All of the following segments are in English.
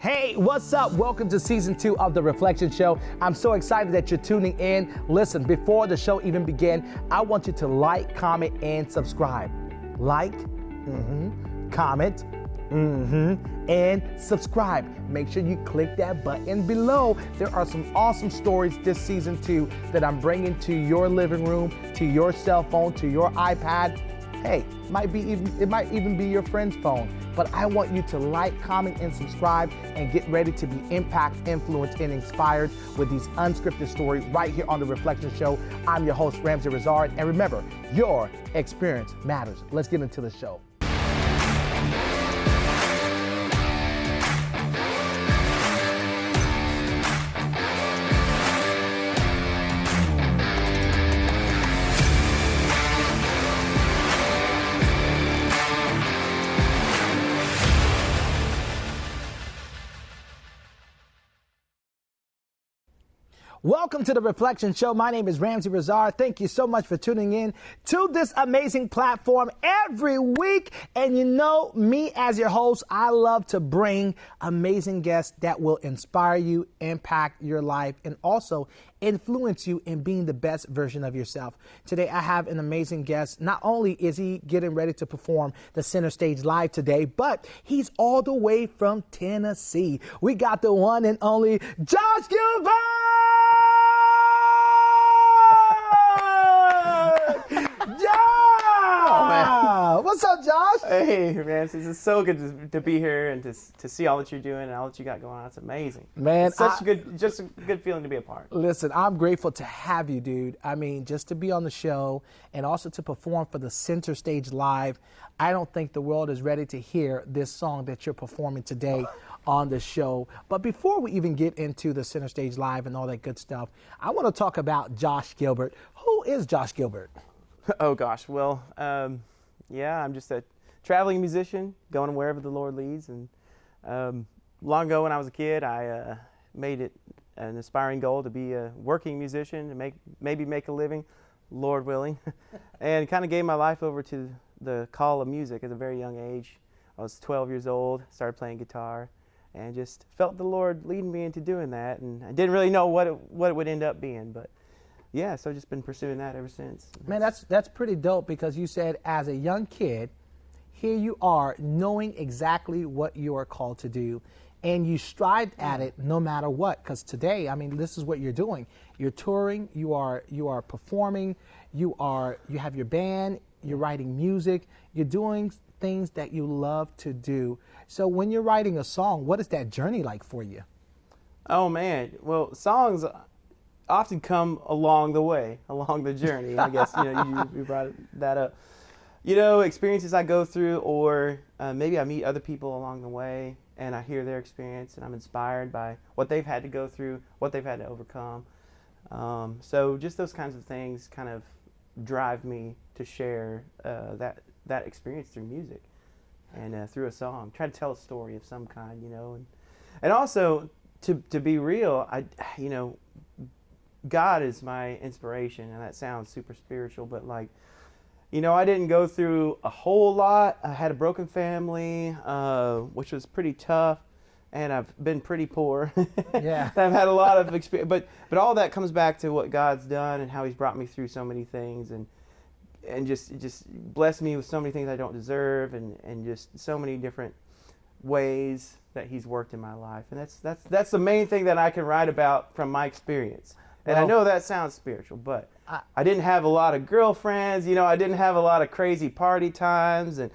Hey, what's up? Welcome to season 2 of The Reflection Show. I'm so excited that you're tuning in. Listen, before the show even begins, I want you to like, comment, and subscribe. Like, comment, and subscribe. Make sure you click that button below. There are some awesome stories this season 2 that I'm bringing to your living room, to your cell phone, to your iPad. Hey, it might even be your friend's phone. But I want you to like, comment, and subscribe and get ready to be impacted, influenced, and inspired with these unscripted stories right here on The Reflection Show. I'm your host, Ramsey Rizard. And remember, your experience matters. Let's get into the show. Welcome to The Reflection Show. My name is Ramsey Rizard. Thank you so much for tuning in to this amazing platform every week. And you know, me as your host, I love to bring amazing guests that will inspire you, impact your life, and also influence you in being the best version of yourself. Today, I have an amazing guest. Not only is he getting ready to perform the center stage live today, but he's all the way from Tennessee. We got the one and only Josh Gilbert! What's up, Josh? Hey, Ramsey. It's so good to be here and to see all that you're doing and all that you got going on. It's amazing. Man, it's such a good feeling to be a part. Listen, I'm grateful to have you, dude. I mean, just to be on the show and also to perform for the Center Stage Live. I don't think the world is ready to hear this song that you're performing today on the show. But before we even get into the Center Stage Live and all that good stuff, I want to talk about Josh Gilbert. Who is Josh Gilbert? Oh, gosh. Well, yeah, I'm just a traveling musician going wherever the Lord leads. And long ago when I was a kid, I made it an aspiring goal to be a working musician and maybe make a living, Lord willing, and kind of gave my life over to the call of music at a very young age. I was 12 years old, started playing guitar, and just felt the Lord leading me into doing that. And I didn't really know what it would end up being, but yeah, so I've just been pursuing that ever since. Man, that's pretty dope, because you said as a young kid, here you are knowing exactly what you are called to do, and you strived at it no matter what. Because today, I mean, this is what you're doing. You're touring, you are performing, you have your band, you're writing music, you're doing things that you love to do. So when you're writing a song, what is that journey like for you? Oh man, well, songs often come along the way, along the journey. I guess you brought that up. Experiences I go through, or maybe I meet other people along the way, and I hear their experience, and I'm inspired by what they've had to go through, what they've had to overcome. So just those kinds of things kind of drive me to share that experience through music and through a song. Try to tell a story of some kind, and also to be real, God is my inspiration, and that sounds super spiritual, but I didn't go through a whole lot. I had a broken family, which was pretty tough, and I've been pretty poor. Yeah. I've had a lot of experience, but all that comes back to what God's done and how He's brought me through so many things, and just blessed me with so many things I don't deserve, and just so many different ways that He's worked in my life. And that's the main thing that I can write about from my experience. And I know that sounds spiritual, but I didn't have a lot of girlfriends, I didn't have a lot of crazy party times, and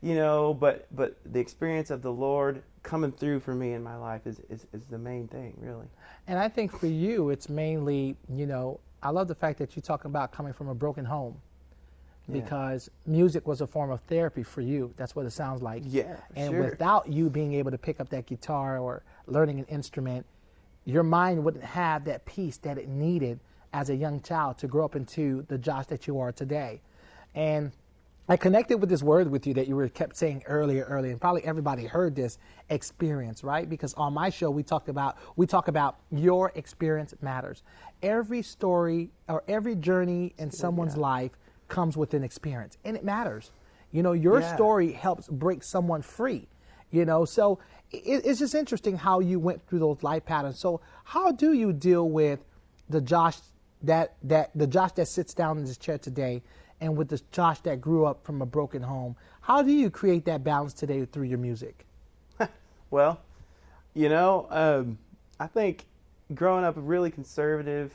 but the experience of the Lord coming through for me in my life is the main thing, really. And I think for you, it's mainly, I love the fact that you talk about coming from a broken home, because music was a form of therapy for you. That's what it sounds like. Yeah, and sure. Without you being able to pick up that guitar or learning an instrument, your mind wouldn't have that peace that it needed as a young child to grow up into the Josh that you are today. And I connected with this word with you that you kept saying earlier, and probably everybody heard this, experience, right? Because on my show, we talk about your experience matters. Every story or every journey in someone's life comes with an experience, and it matters. Your story helps break someone free. So it's just interesting how you went through those life patterns. So how do you deal with the Josh the Josh that sits down in this chair today, and with the Josh that grew up from a broken home? How do you create that balance today through your music? Well, I think growing up a really conservative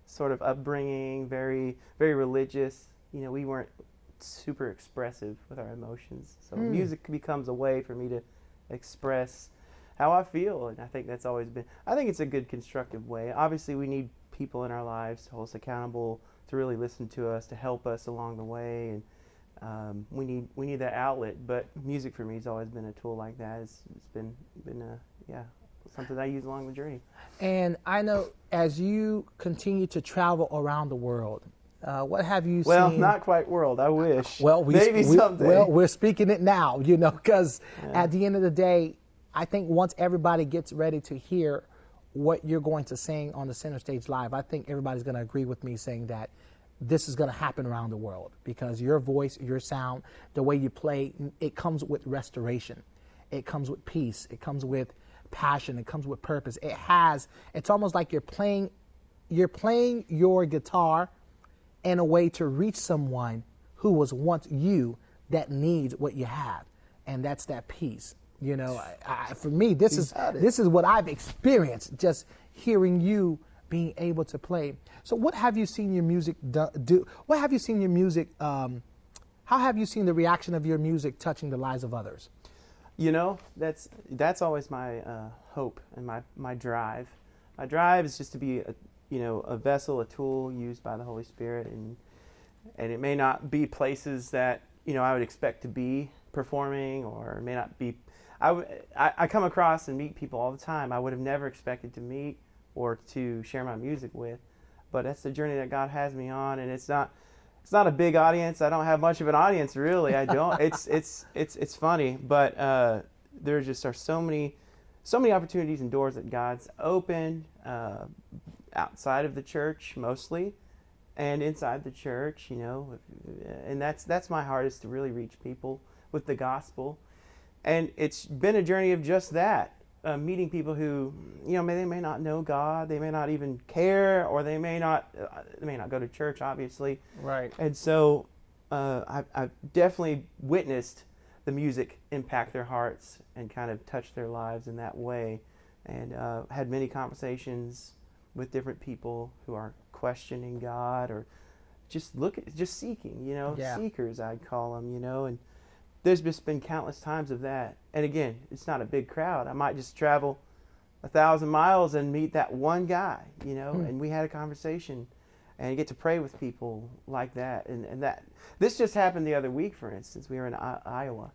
sort of upbringing, very, very religious, we weren't super expressive with our emotions. So music becomes a way for me to express how I feel, and I think that's always been, I think it's a good constructive way. Obviously, we need people in our lives to hold us accountable, to really listen to us, to help us along the way, and we need that outlet. But music for me has always been a tool like that. It's been something I use along the journey. And I know as you continue to travel around the world, what have you seen? Well, not quite world. I wish. Well, maybe someday. Well, we're speaking it now, because at the end of the day, I think once everybody gets ready to hear what you're going to sing on the Center Stage Live, I think everybody's going to agree with me saying that this is going to happen around the world, because your voice, your sound, the way you play, it comes with restoration. It comes with peace. It comes with passion. It comes with purpose. It's almost like you're playing your guitar in a way to reach someone who was once you that needs what you have, and that's that peace. For me, this is what I've experienced just hearing you being able to play. So, what have you seen your music do? What have you seen your music? How have you seen the reaction of your music touching the lives of others? That's always my hope and my drive. My drive is just to be a vessel, a tool used by the Holy Spirit, and it may not be places that I would expect to be performing, or may not be. I come across and meet people all the time I would have never expected to meet or to share my music with, but that's the journey that God has me on, and it's not a big audience. I don't have much of an audience, really. I don't. It's funny, but there just are so many opportunities and doors that God's opened outside of the church mostly, and inside the church, and that's my heart, is to really reach people with the gospel. And it's been a journey of just that, meeting people who, they may not know God, they may not even care, or they may not go to church, obviously. Right. And so I've definitely witnessed the music impact their hearts and kind of touch their lives in that way, and had many conversations with different people who are questioning God, or just seeking, seekers, I'd call them, and there's just been countless times of that. And again, it's not a big crowd. I might just travel 1,000 miles and meet that one guy, and we had a conversation, and you get to pray with people like that. And that this just happened the other week, for instance. We were in Iowa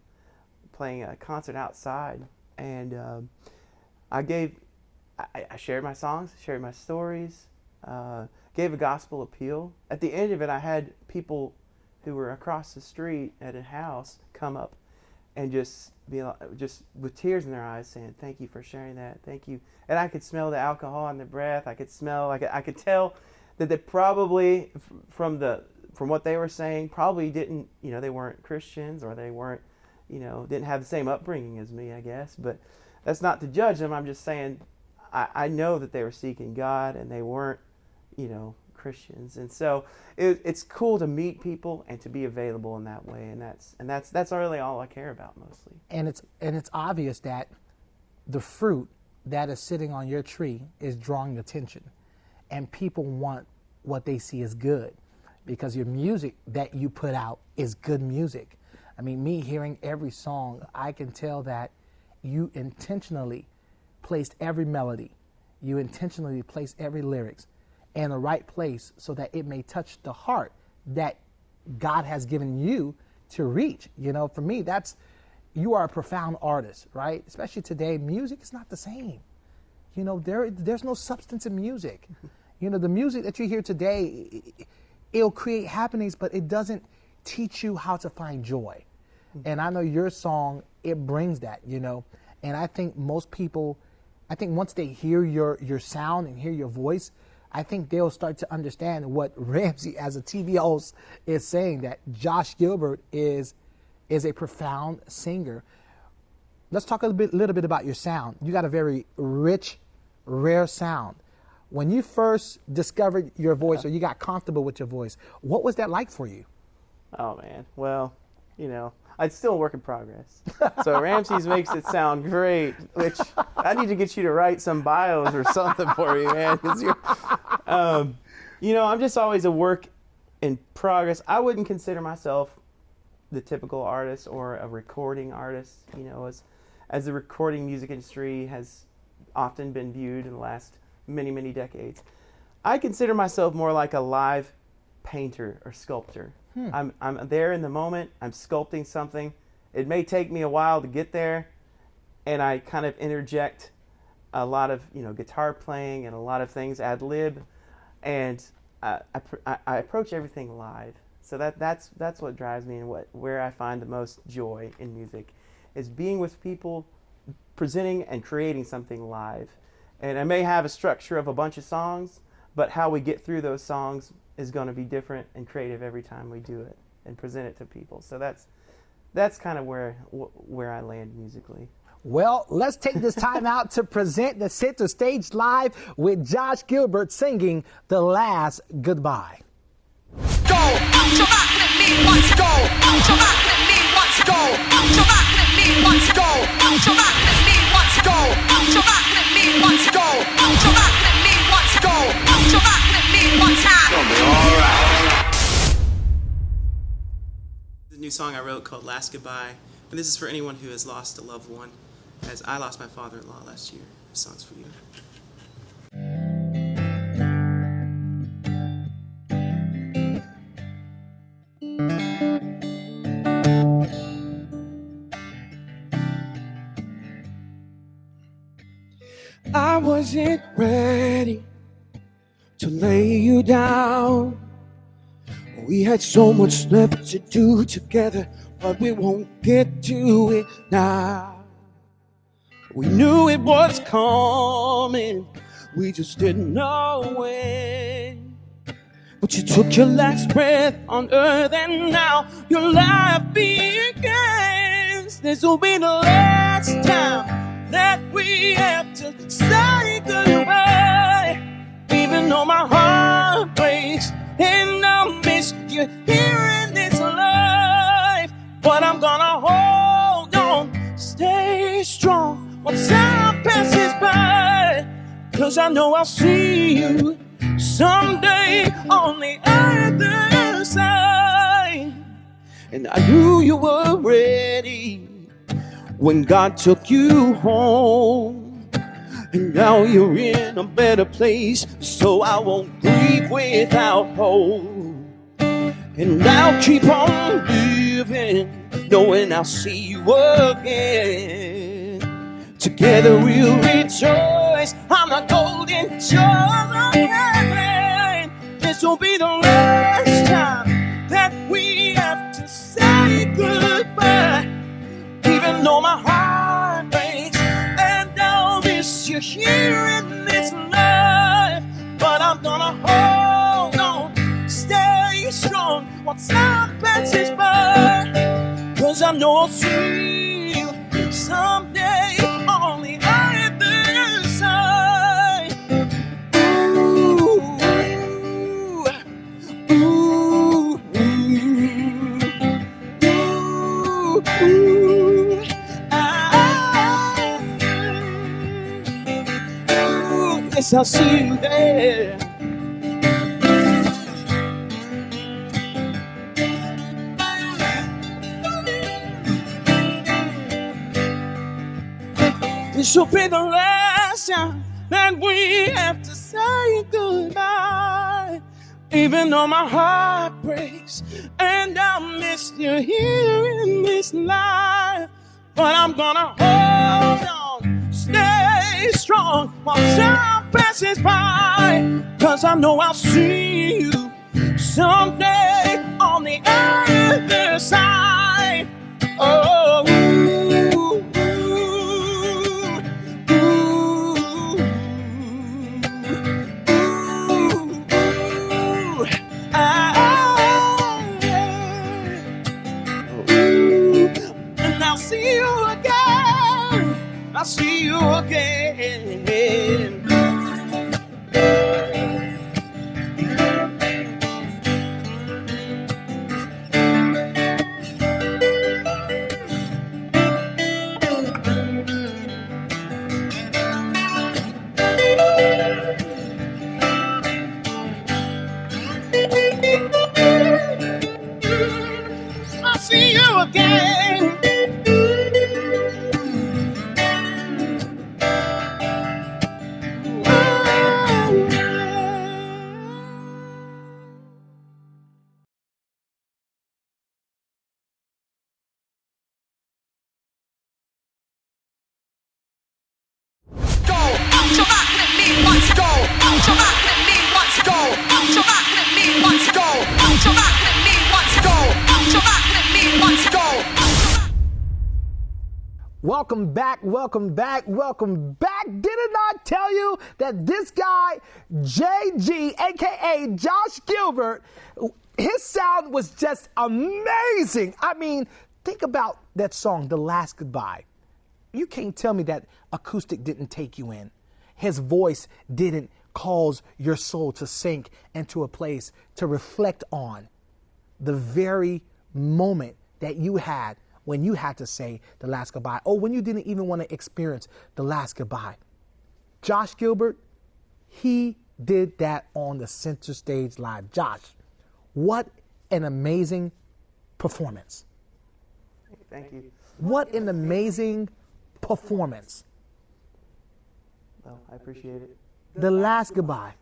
playing a concert outside, and I shared my songs, shared my stories, gave a gospel appeal. At the end of it, I had people who were across the street at a house come up and just with tears in their eyes saying, "Thank you for sharing that, thank you." And I could smell the alcohol in their breath. I could tell that they probably, from what they were saying, probably didn't, they weren't Christians, or they weren't, didn't have the same upbringing as me, I guess. But that's not to judge them. I'm just saying I know that they were seeking God, and they weren't, Christians. And so it's cool to meet people and to be available in that way, and that's really all I care about mostly. And it's obvious that the fruit that is sitting on your tree is drawing attention, and people want what they see as good, because your music that you put out is good music. I mean, me hearing every song, I can tell that you intentionally placed every melody, you intentionally placed every lyrics in the right place, so that it may touch the heart that God has given you to reach. For me, you are a profound artist, right? Especially today, music is not the same. There's no substance in music. The music that you hear today, it'll create happenings, but it doesn't teach you how to find joy. And I know your song, it brings that, and I think most people, once they hear your sound and hear your voice, I think they'll start to understand what Ramsey, as a TV host, is saying, that Josh Gilbert is a profound singer. let's talk a little bit about your sound. You got a very rich, rare sound. When you first discovered your voice or you got comfortable with your voice, what was that like for you? Oh, man. Well, you know, it's still a work in progress. So Ramses makes it sound great, which I need to get you to write some bios or something for me, man. 'Cause you're, you know, I'm just always a work in progress. I wouldn't consider myself the typical artist or a recording artist, you know, as the recording music industry has often been viewed in the last many, many decades. I consider myself more like a live painter or sculptor. I'm there in the moment. I'm sculpting something. It may take me a while to get there, and I kind of interject a lot of, you know, guitar playing and a lot of things ad lib, and I approach everything live. So that's what drives me, and where I find the most joy in music is being with people, presenting and creating something live. And I may have a structure of a bunch of songs, but how we get through those songs is going to be different and creative every time we do it and present it to people. So that's kind of where I land musically. Well, let's take this time out to present the center stage live with Josh Gilbert singing The Last Goodbye. Go, out your back, let me once go, out your back, let me once go, out your back, let me once go, out your back, let me once go, out your back, let me once go, out your back, let me once go, out your back, let me once have. The new song I wrote called Last Goodbye, and this is for anyone who has lost a loved one, as I lost my father-in-law last year. This song's for you. I wasn't ready to lay you down. We had so much left to do together, but we won't get to it now. We knew it was coming, we just didn't know when. But you took your last breath on earth, and now your life begins. This will be the last time that we have to say goodbye. Even though my heart breaks and I'll miss you here in this life, but I'm gonna hold on, stay strong while time passes by, 'cause I know I'll see you someday on the other side. And I knew you were ready when God took you home, and now you're in a better place, so I won't grieve without hope. And I'll keep on living, knowing I'll see you again. Together we'll rejoice on the golden shores of heaven. This will be the last time that we have to say goodbye. Even though my heart breaks and I'll miss you here in this life, but I'm gonna hold on, stay strong while time passes by, 'cause I know I'll see you someday on the other side. Ooh, ooh, ooh, ooh, ooh. Yes, I'll see you there. This will be the last time that we have to say goodbye. Even though my heart breaks and I'll miss you here in this life, but I'm gonna hold on, stay strong while time passes by, 'cause I know I'll see you someday on the other side. Oh, ooh, ooh, ooh, ooh, ooh, and I'll see you again. Welcome back, welcome back, welcome back. Didn't I tell you that this guy, JG, aka Josh Gilbert, his sound was just amazing. I mean, think about that song, The Last Goodbye. You can't tell me that acoustic didn't take you in. His voice didn't cause your soul to sink into a place to reflect on the very moment that you had when you had to say the last goodbye, or when you didn't even want to experience the last goodbye. Josh Gilbert, he did that on the Center Stage Live. Josh, what an amazing performance. Thank you. What an amazing performance. Well, I appreciate it. The Last Goodbye.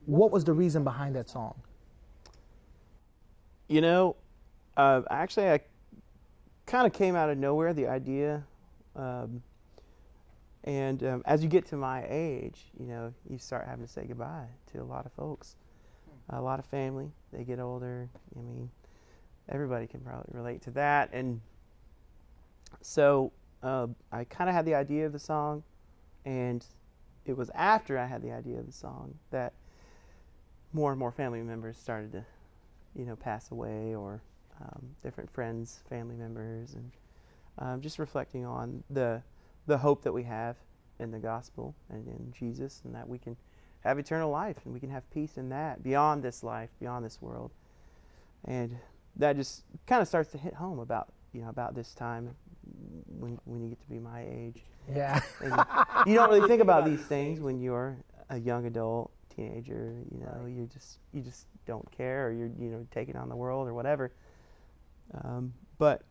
What was the reason behind that song? You know, actually, I kind of came out of nowhere, the idea. And as you get to my age, you know, you start having to say goodbye to a lot of folks, a lot of family. They get older. I mean, everybody can probably relate to that. And so I kind of had the idea of the song, and it was after I had the idea of the song that more and more family members started to, you know, pass away, or different friends, family members, and just reflecting on the hope that we have in the gospel and in Jesus, and that we can have eternal life and we can have peace in that beyond this life, beyond this world. And that just kind of starts to hit home about, you know, about this time when you get to be my age. Yeah. And you don't really think about these things when you're a young adult, teenager. You know, you just don't care, or you're, you know, taking on the world or whatever. But,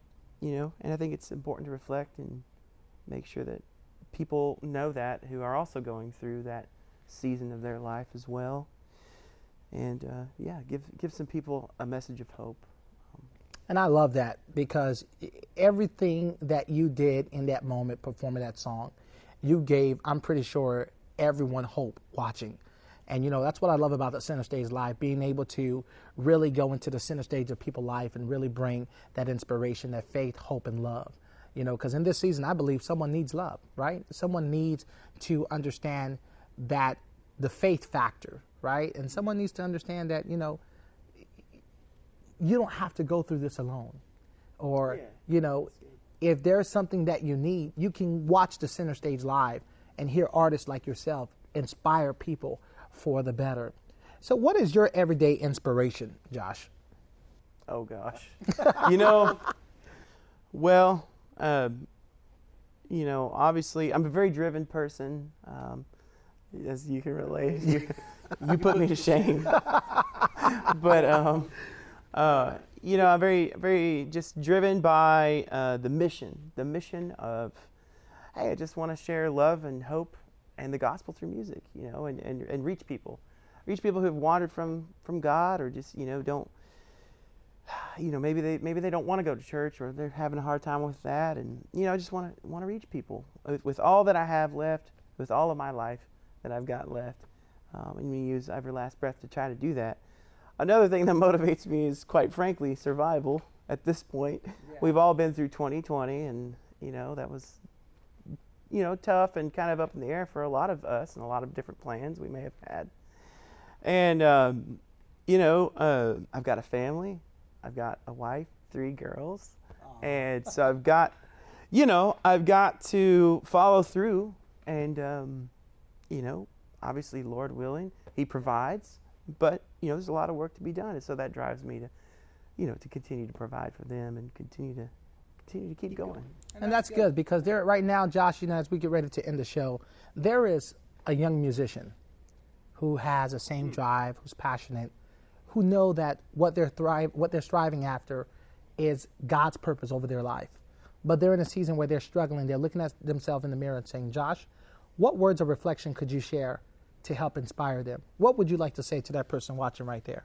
you know, and I think it's important to reflect and make sure that people know that, who are also going through that season of their life as well. And yeah, give some people a message of hope. And I love that, because everything that you did in that moment performing that song, you gave, I'm pretty sure, everyone hope watching. And, you know, that's what I love about the Center Stage Live, being able to really go into the center stage of people's life and really bring that inspiration, that faith, hope, and love. You know, because in this season, I believe someone needs love, right? Someone needs to understand that the faith factor, right? And someone needs to understand that, you know, you don't have to go through this alone. Or, you know, if there's something that you need, you can watch the Center Stage Live and hear artists like yourself inspire people for the better. So what is your everyday inspiration, Josh? Oh, gosh. You know, well, you know, obviously, I'm a very driven person, as you can relate. You put me to shame. But, you know, I'm very, very just driven by the mission of, hey, I just want to share love and hope and the gospel through music, you know, and reach people who have wandered from God, or just, you know, don't, you know, maybe they don't want to go to church, or they're having a hard time with that, and, you know, I just want to reach people with all that I have left, with all of my life that I've got left, and we use every last breath to try to do that. Another thing that motivates me is, quite frankly, survival at this point. Yeah. We've all been through 2020, and, you know, that was, you know, tough and kind of up in the air for a lot of us, and a lot of different plans we may have had. And, you know, I've got a family. I've got a wife, 3 girls. Aww. And so I've got to follow through. And, you know, obviously, Lord willing, He provides. But, you know, there's a lot of work to be done. And so that drives me to, you know, to continue to provide for them and continue to keep going. And that's good, because there right now, Josh, you know, as we get ready to end the show, there is a young musician who has the same drive, who's passionate, who know that what they're striving after is God's purpose over their life. But they're in a season where they're struggling. They're looking at themselves in the mirror and saying, Josh, what words of reflection could you share to help inspire them? What would you like to say to that person watching right there?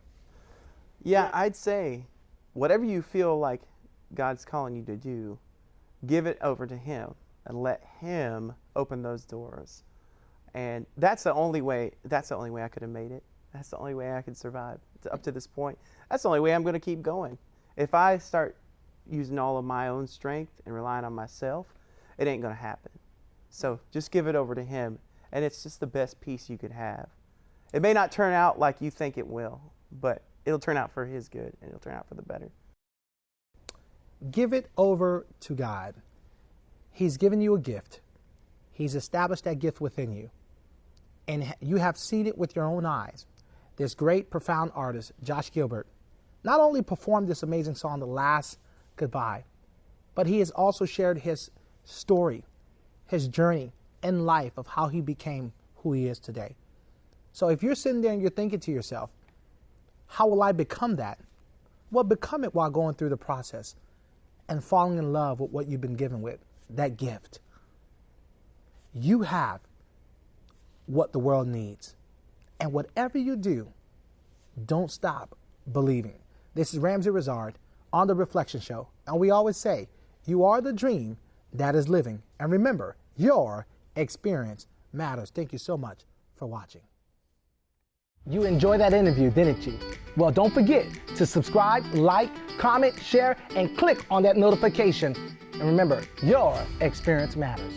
Yeah, I'd say whatever you feel like God's calling you to do, give it over to Him and let Him open those doors. And that's the only way I could have made it. That's the only way I could survive up to this point. That's the only way I'm going to keep going. If I start using all of my own strength and relying on myself, it ain't going to happen. So just give it over to him, and it's just the best peace you could have. It may not turn out like you think it will, but it'll turn out for his good, and it'll turn out for the better. Give it over to God. He's given you a gift. He's established that gift within you. And you have seen it with your own eyes. This great, profound artist, Josh Gilbert, not only performed this amazing song, The Last Goodbye, but he has also shared his story, his journey in life of how he became who he is today. So if you're sitting there and you're thinking to yourself, how will I become that? Well, become it while going through the process and falling in love with what you've been given with, that gift. You have what the world needs. And whatever you do, don't stop believing. This is Ramsey Rizard on The Reflection Show. And we always say, you are the dream that is living. And remember, your experience matters. Thank you so much for watching. You enjoyed that interview, didn't you? Well, don't forget to subscribe, like, comment, share, and click on that notification. And remember, your experience matters.